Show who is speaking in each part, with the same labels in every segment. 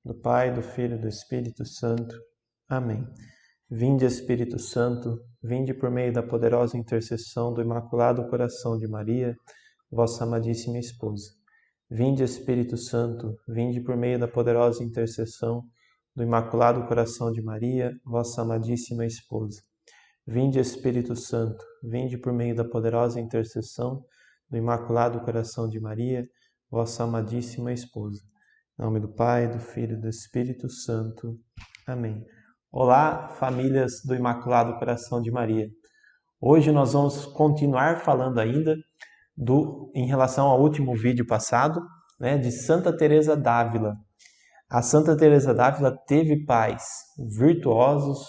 Speaker 1: do Pai, do Filho e do Espírito Santo. Amém. Vinde, Espírito Santo, vinde por meio da poderosa intercessão do Imaculado Coração de Maria, vossa amadíssima esposa. Vinde, Espírito Santo, vinde por meio da poderosa intercessão do Imaculado Coração de Maria, vossa amadíssima esposa. Vinde, Espírito Santo, vinde por meio da poderosa intercessão do Imaculado Coração de Maria, vossa amadíssima esposa. Em nome do Pai, do Filho e do Espírito Santo. Amém. Olá, famílias do Imaculado Coração de Maria. Hoje nós vamos continuar falando ainda em relação ao último vídeo passado, de Santa Teresa d'Ávila. A Santa Teresa d'Ávila teve pais virtuosos,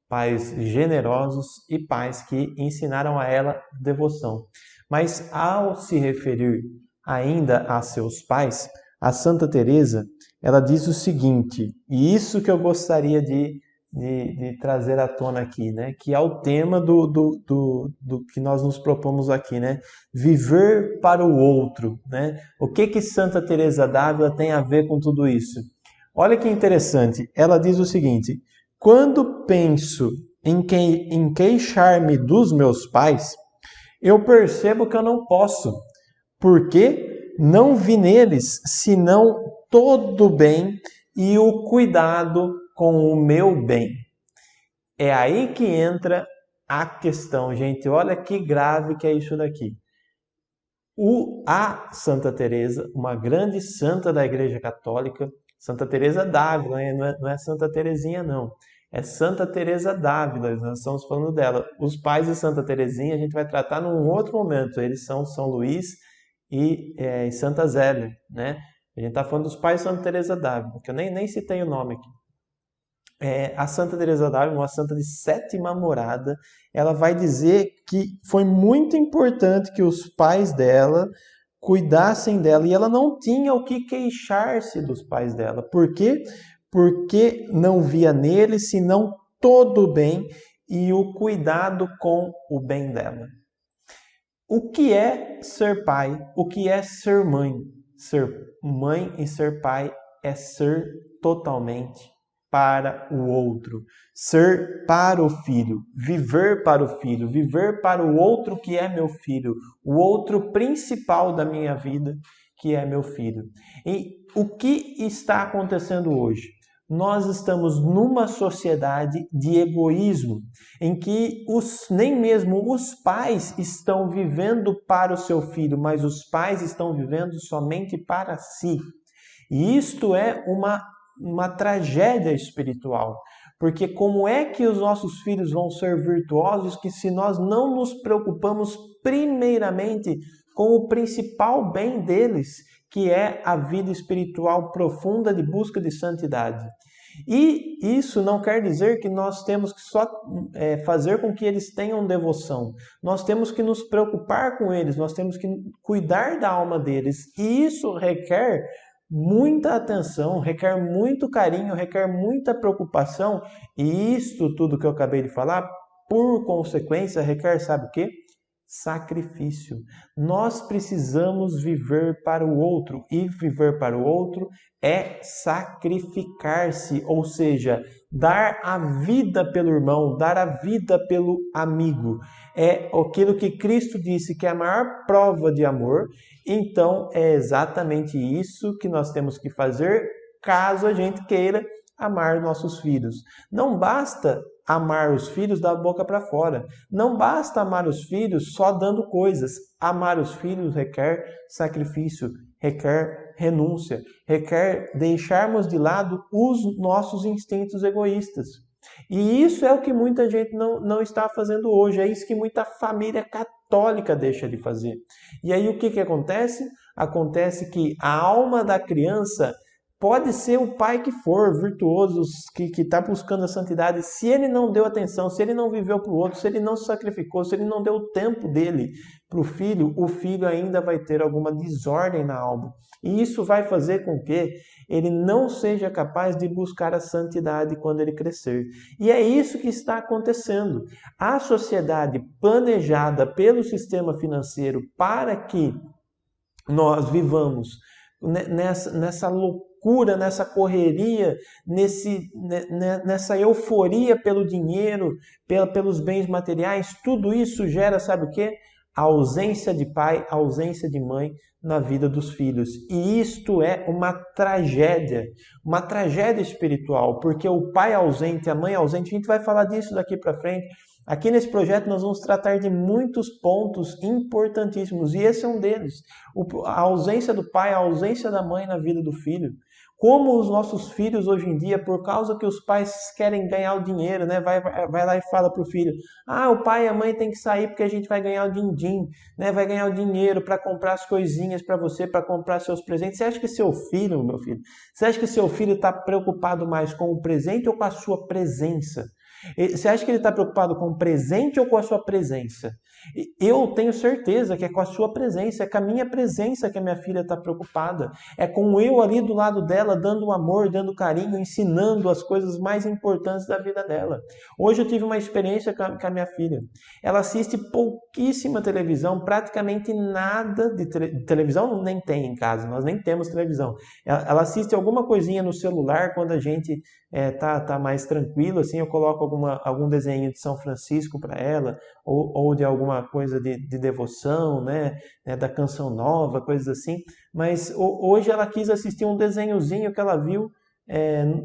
Speaker 1: pais generosos e pais que ensinaram a ela devoção. Mas ao se referir ainda a seus pais, a Santa Teresa, ela diz o seguinte, e isso que eu gostaria de trazer à tona aqui, que é o tema do que nós nos propomos aqui, viver para o outro, O que Santa Teresa d'Ávila tem a ver com tudo isso? Olha que interessante, ela diz o seguinte, quando penso em queixar-me dos meus pais, eu percebo que eu não posso, porque não vi neles senão todo o bem e o cuidado com o meu bem. É aí que entra a questão, gente. Olha que grave que é isso daqui. A Santa Teresa, uma grande santa da Igreja Católica, Santa Teresa d'Ávila, não é Santa Teresinha não. É Santa Teresa d'Ávila, nós estamos falando dela. Os pais de Santa Teresinha a gente vai tratar num outro momento. Eles são São Luís e Santa Zélia, A gente está falando dos pais de Santa Teresa d'Ávila, que eu nem citei o nome aqui. A Santa Teresa d'Ávila, uma santa de sétima morada, ela vai dizer que foi muito importante que os pais dela cuidassem dela e ela não tinha o que queixar-se dos pais dela. Por quê? Porque não via neles senão todo o bem e o cuidado com o bem dela. O que é ser pai? O que é ser mãe? Ser mãe e ser pai é ser totalmente para o outro, ser para o filho, viver para o outro que é meu filho, o outro principal da minha vida que é meu filho. E o que está acontecendo hoje? Nós estamos numa sociedade de egoísmo, em que nem mesmo os pais estão vivendo para o seu filho, mas os pais estão vivendo somente para si. E isto é uma tragédia espiritual, porque como é que os nossos filhos vão ser virtuosos que se nós não nos preocupamos primeiramente com o principal bem deles, que é a vida espiritual profunda de busca de santidade. E isso não quer dizer que nós temos que só fazer com que eles tenham devoção. Nós temos que nos preocupar com eles, nós temos que cuidar da alma deles. E isso requer muita atenção, requer muito carinho, requer muita preocupação. E isto tudo que eu acabei de falar, por consequência, requer, sabe o quê? Sacrifício. Nós precisamos viver para o outro e viver para o outro é sacrificar-se, ou seja, dar a vida pelo irmão, dar a vida pelo amigo. É aquilo que Cristo disse que é a maior prova de amor. Então é exatamente isso que nós temos que fazer caso a gente queira amar nossos filhos. Não basta amar os filhos da boca para fora. Não basta amar os filhos só dando coisas. Amar os filhos requer sacrifício, requer renúncia, requer deixarmos de lado os nossos instintos egoístas. E isso é o que muita gente não está fazendo hoje. É isso que muita família católica deixa de fazer. E aí o que acontece? Acontece que a alma da criança pode ser o pai que for, virtuoso, que está buscando a santidade. Se ele não deu atenção, se ele não viveu para o outro, se ele não se sacrificou, se ele não deu o tempo dele para o filho ainda vai ter alguma desordem na alma. E isso vai fazer com que ele não seja capaz de buscar a santidade quando ele crescer. E é isso que está acontecendo. A sociedade planejada pelo sistema financeiro para que nós vivamos nessa loucura, nessa correria, nessa euforia pelo dinheiro, pelos bens materiais, tudo isso gera, sabe o quê? A ausência de pai, a ausência de mãe na vida dos filhos. E isto é uma tragédia espiritual, porque o pai ausente, a mãe ausente, a gente vai falar disso daqui para frente. Aqui nesse projeto nós vamos tratar de muitos pontos importantíssimos, e esse é um deles. A ausência do pai, a ausência da mãe na vida do filho. Como os nossos filhos hoje em dia, por causa que os pais querem ganhar o dinheiro, né? Vai lá e fala para o filho: o pai e a mãe tem que sair porque a gente vai ganhar o din-din, né? Vai ganhar o dinheiro para comprar as coisinhas para você, para comprar seus presentes. Você acha que seu filho, meu filho, você acha que seu filho está preocupado mais com o presente ou com a sua presença? Você acha que ele está preocupado com o presente ou com a sua presença? Eu tenho certeza que é com a sua presença, é com a minha presença que a minha filha está preocupada. É com eu ali do lado dela, dando amor, dando carinho, ensinando as coisas mais importantes da vida dela. Hoje eu tive uma experiência com a minha filha. Ela assiste pouquíssima televisão, praticamente nada de televisão nem tem em casa, nós nem temos televisão. Ela assiste alguma coisinha no celular quando a gente tá mais tranquilo, assim, eu coloco algum desenho de São Francisco para ela, ou de alguma coisa de devoção, né, da Canção Nova, coisas assim. Mas hoje ela quis assistir um desenhozinho que ela viu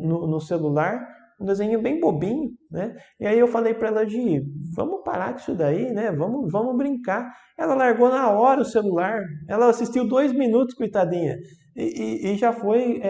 Speaker 1: no celular, um desenho bem bobinho, né? E aí eu falei para ela: Gi, vamos parar com isso daí, né? Vamos brincar. Ela largou na hora o celular, ela assistiu 2 minutos, coitadinha. E já foi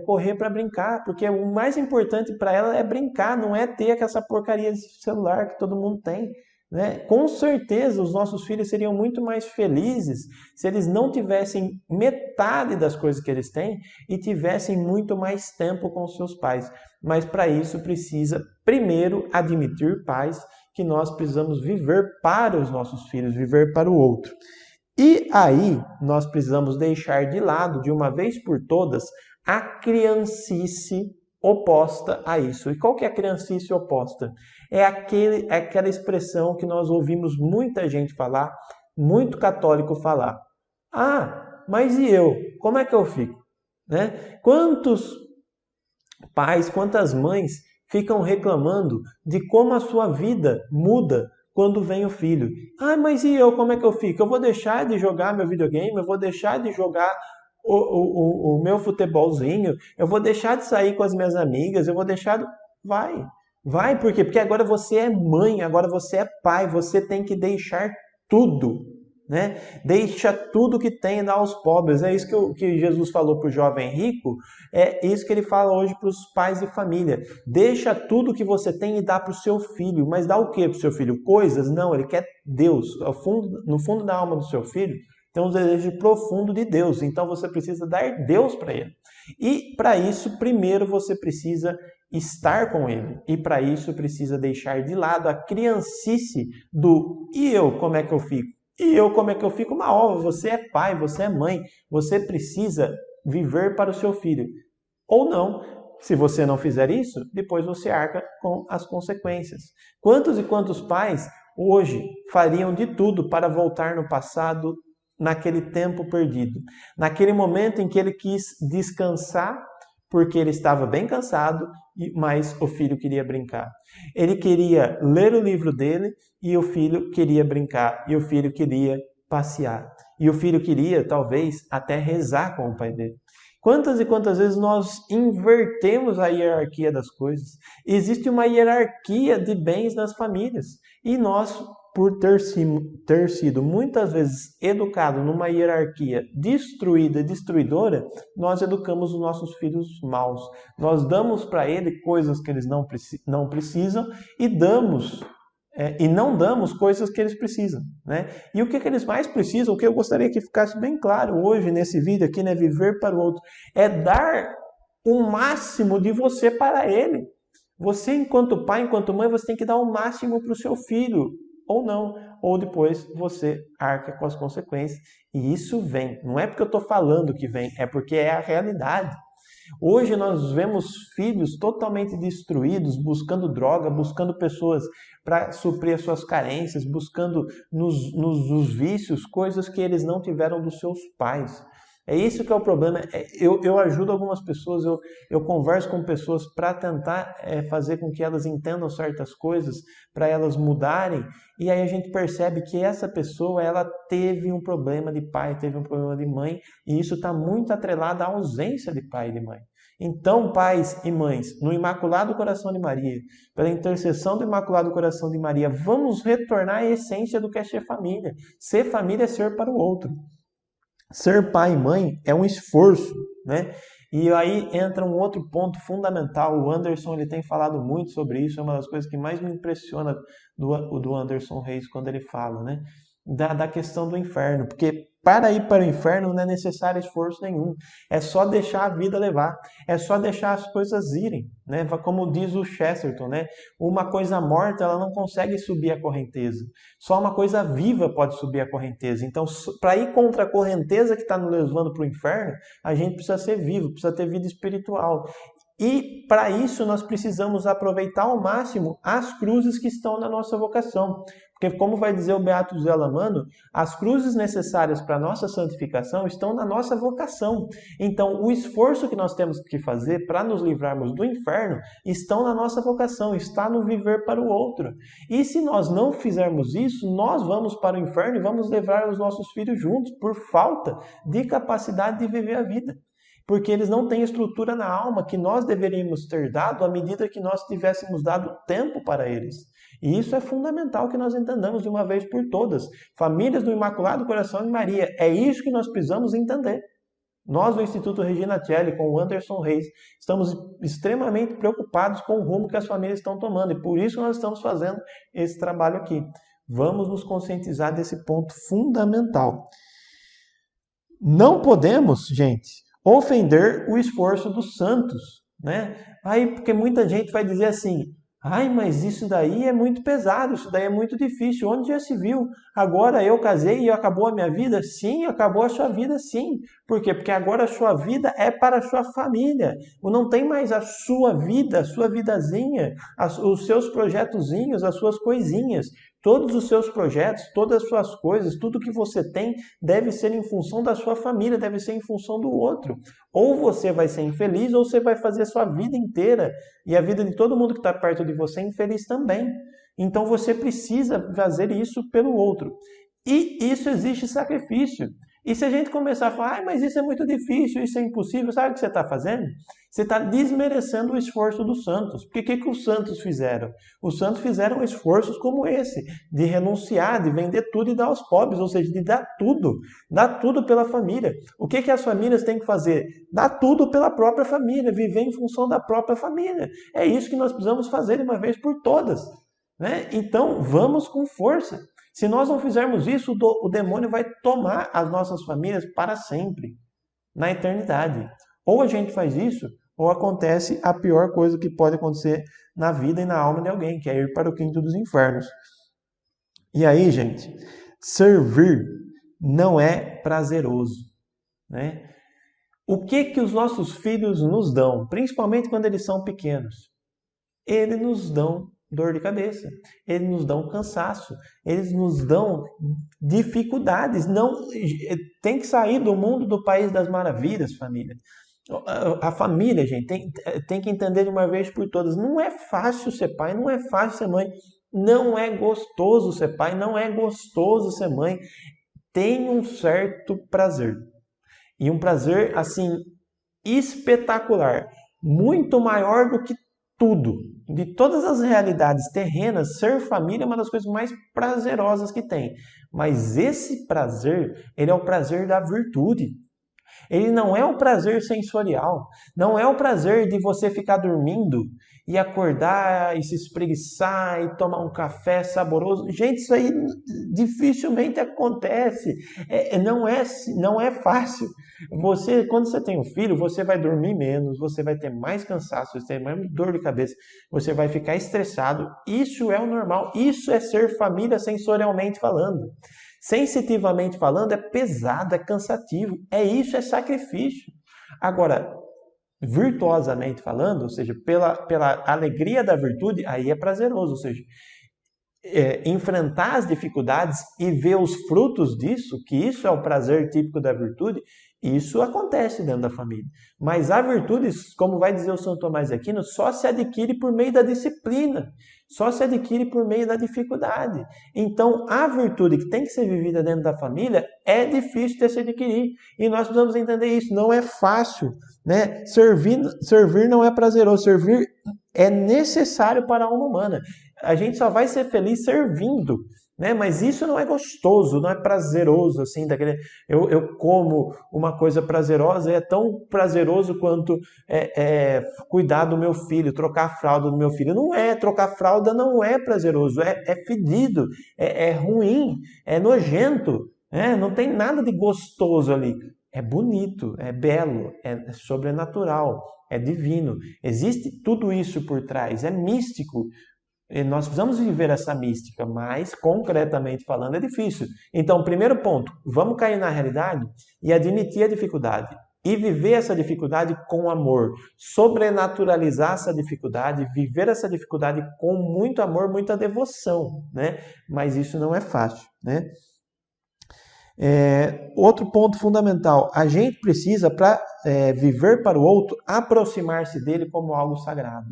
Speaker 1: correr para brincar, porque o mais importante para ela é brincar, não é ter essa porcaria de celular que todo mundo tem, né? Com certeza os nossos filhos seriam muito mais felizes se eles não tivessem metade das coisas que eles têm e tivessem muito mais tempo com seus pais. Mas para isso precisa primeiro admitir, pais, que nós precisamos viver para os nossos filhos, viver para o outro. E aí, nós precisamos deixar de lado, de uma vez por todas, a criancice oposta a isso. E qual que é a criancice oposta? É aquela expressão que nós ouvimos muita gente falar, muito católico falar. Mas e eu? Como é que eu fico? Né? Quantos pais, quantas mães ficam reclamando de como a sua vida muda quando vem o filho? Mas e eu, como é que eu fico? Eu vou deixar de jogar meu videogame? Eu vou deixar de jogar o meu futebolzinho? Eu vou deixar de sair com as minhas amigas? Eu vou deixar... Vai, por quê? Porque agora você é mãe, agora você é pai, você tem que deixar tudo, né? Deixa tudo que tem e dá aos pobres. É isso que Jesus falou para o jovem rico, é isso que ele fala hoje para os pais de família. Deixa tudo que você tem e dá para o seu filho. Mas dá o que para o seu filho? Coisas? Não, ele quer Deus. No fundo da alma do seu filho tem um desejo profundo de Deus. Então você precisa dar Deus para ele. E para isso, primeiro você precisa estar com ele. E para isso precisa deixar de lado a criancice do e eu, como é que eu fico? E eu, como é que eu fico? Uma ova, você é pai, você é mãe, você precisa viver para o seu filho. Ou não, se você não fizer isso, depois você arca com as consequências. Quantos e quantos pais hoje fariam de tudo para voltar no passado, naquele tempo perdido? Naquele momento em que ele quis descansar, porque ele estava bem cansado, mas o filho queria brincar. Ele queria ler o livro dele e o filho queria brincar. E o filho queria passear. E o filho queria, talvez, até rezar com o pai dele. Quantas e quantas vezes nós invertemos a hierarquia das coisas? Existe uma hierarquia de bens nas famílias. E nós, por ter sido muitas vezes educado numa hierarquia destruída e destruidora, nós educamos os nossos filhos maus. Nós damos para eles coisas que eles não precisam e não damos coisas que eles precisam, né? E o que eles mais precisam, o que eu gostaria que ficasse bem claro hoje nesse vídeo aqui, né, viver para o outro, é dar o máximo de você para ele. Você, enquanto pai, enquanto mãe, você tem que dar o máximo para o seu filho. Ou não, ou depois você arca com as consequências. E isso vem, não é porque eu estou falando que vem, é porque é a realidade. Hoje nós vemos filhos totalmente destruídos, buscando droga, buscando pessoas para suprir as suas carências, buscando nos vícios coisas que eles não tiveram dos seus pais. É isso que é o problema. Eu ajudo algumas pessoas, eu converso com pessoas para tentar fazer com que elas entendam certas coisas, para elas mudarem, e aí a gente percebe que essa pessoa, ela teve um problema de pai, teve um problema de mãe, e isso está muito atrelado à ausência de pai e de mãe. Então, pais e mães, no Imaculado Coração de Maria, pela intercessão do Imaculado Coração de Maria, vamos retornar à essência do que é ser família. Ser família é ser para o outro. Ser pai e mãe é um esforço, né? E aí entra um outro ponto fundamental. O Anderson ele tem falado muito sobre isso. É uma das coisas que mais me impressiona do Anderson Reis quando ele fala, né? Da questão do inferno. Porque para ir para o inferno não é necessário esforço nenhum. É só deixar a vida levar. É só deixar as coisas irem, né? Como diz o Chesterton, né? Uma coisa morta ela não consegue subir a correnteza. Só uma coisa viva pode subir a correnteza. Então, para ir contra a correnteza que está nos levando para o inferno, a gente precisa ser vivo, precisa ter vida espiritual. E para isso nós precisamos aproveitar ao máximo as cruzes que estão na nossa vocação. Porque, como vai dizer o Beato José Lamano, as cruzes necessárias para a nossa santificação estão na nossa vocação. Então, o esforço que nós temos que fazer para nos livrarmos do inferno estão na nossa vocação, está no viver para o outro. E se nós não fizermos isso, nós vamos para o inferno e vamos levar os nossos filhos juntos por falta de capacidade de viver a vida. Porque eles não têm estrutura na alma que nós deveríamos ter dado à medida que nós tivéssemos dado tempo para eles. E isso é fundamental que nós entendamos de uma vez por todas. Famílias do Imaculado Coração de Maria, é isso que nós precisamos entender. Nós, do Instituto Regina Coeli, com o Anderson Reis, estamos extremamente preocupados com o rumo que as famílias estão tomando. E por isso nós estamos fazendo esse trabalho aqui. Vamos nos conscientizar desse ponto fundamental. Não podemos, gente, ofender o esforço dos santos, né? Aí, porque muita gente vai dizer assim, ai, mas isso daí é muito pesado, isso daí é muito difícil, onde já se viu? Agora eu casei e acabou a minha vida? Sim, acabou a sua vida, sim. Por quê? Porque agora a sua vida é para a sua família. Não tem mais a sua vida, a sua vidazinha, os seus projetozinhos, as suas coisinhas. Todos os seus projetos, todas as suas coisas, tudo que você tem deve ser em função da sua família, deve ser em função do outro. Ou você vai ser infeliz, ou você vai fazer a sua vida inteira e a vida de todo mundo que está perto de você infeliz também. Então você precisa fazer isso pelo outro. E isso exige sacrifício. E se a gente começar a falar, mas isso é muito difícil, isso é impossível, sabe o que você está fazendo? Você está desmerecendo o esforço dos santos. Porque o que os santos fizeram? Os santos fizeram esforços como esse, de renunciar, de vender tudo e dar aos pobres, ou seja, de dar tudo pela família. O que as famílias têm que fazer? Dar tudo pela própria família, viver em função da própria família. É isso que nós precisamos fazer de uma vez por todas, né? Então, vamos com força. Se nós não fizermos isso, o demônio vai tomar as nossas famílias para sempre, na eternidade. Ou a gente faz isso, ou acontece a pior coisa que pode acontecer na vida e na alma de alguém, que é ir para o quinto dos infernos. E aí, gente, servir não é prazeroso, né? O que os nossos filhos nos dão, principalmente quando eles são pequenos? Eles nos dão dor de cabeça, eles nos dão cansaço, eles nos dão dificuldades. Não tem que sair do mundo do país das maravilhas, família. A família, gente, tem que entender de uma vez por todas. Não é fácil ser pai, não é fácil ser mãe, não é gostoso ser pai, não é gostoso ser mãe. Tem um certo prazer. E um prazer, assim, espetacular. Muito maior do que tudo. De todas as realidades terrenas, ser família é uma das coisas mais prazerosas que tem. Mas esse prazer, ele é o prazer da virtude. Ele não é o prazer sensorial, não é o prazer de você ficar dormindo e acordar e se espreguiçar e tomar um café saboroso. Gente, isso aí dificilmente acontece. Não é fácil. Quando você tem um filho, você vai dormir menos, você vai ter mais cansaço, você vai ter mais dor de cabeça, você vai ficar estressado. Isso é o normal. Isso é ser família sensorialmente falando. Sensitivamente falando, é pesado, é cansativo. Isso é sacrifício. Agora, virtuosamente falando, ou seja, pela alegria da virtude, aí é prazeroso. Ou seja, enfrentar as dificuldades e ver os frutos disso, que isso é o prazer típico da virtude, Isso acontece dentro da família. Mas a virtude, como vai dizer o São Tomás de Aquino, só se adquire por meio da disciplina, só se adquire por meio da dificuldade. Então, a virtude que tem que ser vivida dentro da família é difícil de se adquirir. E nós precisamos entender isso. Não é fácil, né? Servir não é prazeroso. Servir é necessário para a alma humana. A gente só vai ser feliz servindo, né? Mas isso não é gostoso, não é prazeroso, assim, eu como uma coisa prazerosa, é tão prazeroso quanto cuidar do meu filho, trocar a fralda do meu filho. Não é, trocar fralda não é prazeroso, é fedido, é ruim, é nojento, né? Não tem nada de gostoso ali. É bonito, é belo, é sobrenatural, é divino. Existe tudo isso por trás, é místico. E nós precisamos viver essa mística, mas concretamente falando é difícil. Então, primeiro ponto, vamos cair na realidade e admitir a dificuldade. E viver essa dificuldade com amor. Sobrenaturalizar essa dificuldade, viver essa dificuldade com muito amor, muita devoção, né? Mas isso não é fácil, né? Outro ponto fundamental, a gente precisa, para viver para o outro, aproximar-se dele como algo sagrado.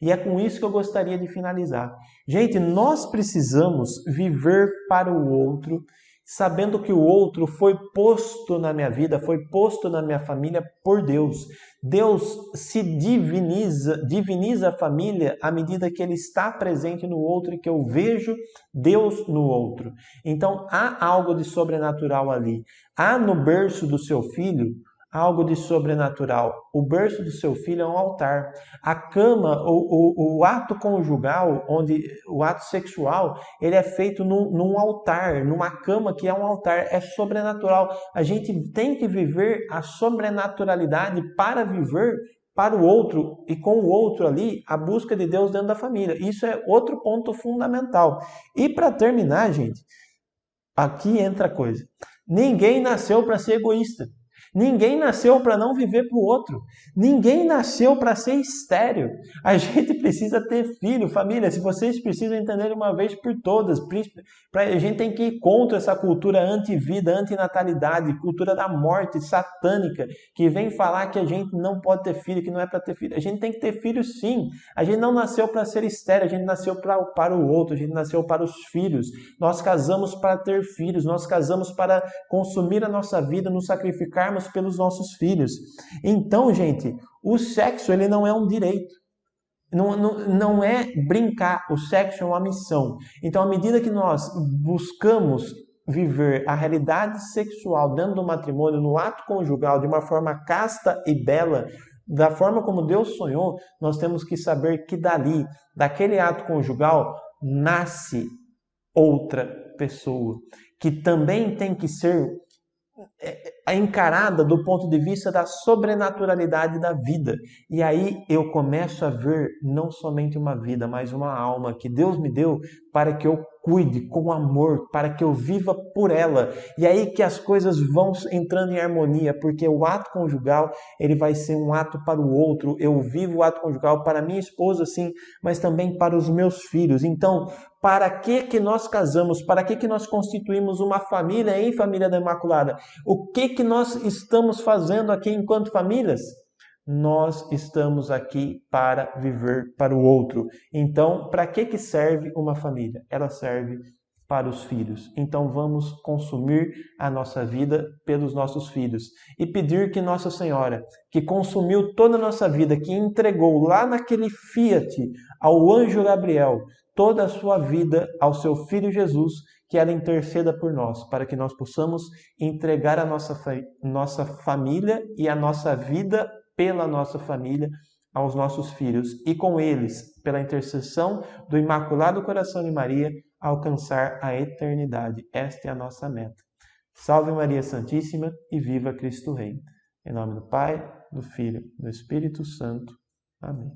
Speaker 1: E é com isso que eu gostaria de finalizar. Gente, nós precisamos viver para o outro, sabendo que o outro foi posto na minha vida, foi posto na minha família por Deus. Deus se diviniza a família à medida que ele está presente no outro e que eu vejo Deus no outro. Então há algo de sobrenatural ali. Há no berço do seu filho algo de sobrenatural. O berço do seu filho é um altar. A cama, o ato conjugal, onde o ato sexual, ele é feito num altar, numa cama que é um altar, é sobrenatural. A gente tem que viver a sobrenaturalidade para viver para o outro e com o outro ali, a busca de Deus dentro da família. Isso é outro ponto fundamental. E para terminar, gente, aqui entra a coisa. Ninguém nasceu para ser egoísta. Ninguém nasceu para não viver para o outro. Ninguém nasceu para ser estéril. A gente precisa ter filho, família. Se vocês precisam entender uma vez por todas, a gente tem que ir contra essa cultura anti-vida, antinatalidade, cultura da morte satânica, que vem falar que a gente não pode ter filho, que não é para ter filho. A gente tem que ter filho sim. A gente não nasceu para ser estéril, a gente nasceu para o outro, a gente nasceu para os filhos. Nós casamos para ter filhos, nós casamos para consumir a nossa vida, nos sacrificarmos pelos nossos filhos. Então, gente, o sexo ele não é um direito. Não é brincar. O sexo é uma missão. Então, à medida que nós buscamos viver a realidade sexual dentro do matrimônio, no ato conjugal, de uma forma casta e bela, da forma como Deus sonhou, nós temos que saber que dali, daquele ato conjugal, nasce outra pessoa, que também tem que ser encarada do ponto de vista da sobrenaturalidade da vida. E aí eu começo a ver não somente uma vida, mas uma alma que Deus me deu para que eu cuide com amor, para que eu viva por ela. E aí que as coisas vão entrando em harmonia, porque o ato conjugal, ele vai ser um ato para o outro. Eu vivo o ato conjugal para minha esposa, sim, mas também para os meus filhos. Então, para que nós casamos? Para que nós constituímos uma família em Família da Imaculada? O que nós estamos fazendo aqui enquanto famílias? Nós estamos aqui para viver para o outro. Então, para que serve uma família? Ela serve para os filhos. Então, vamos consumir a nossa vida pelos nossos filhos e pedir que Nossa Senhora, que consumiu toda a nossa vida, que entregou lá naquele Fiat ao anjo Gabriel toda a sua vida ao seu Filho Jesus, que ela interceda por nós, para que nós possamos entregar a nossa família e a nossa vida pela nossa família aos nossos filhos e com eles, pela intercessão do Imaculado Coração de Maria, alcançar a eternidade. Esta é a nossa meta. Salve Maria Santíssima e viva Cristo Rei. Em nome do Pai, do Filho e do Espírito Santo. Amém.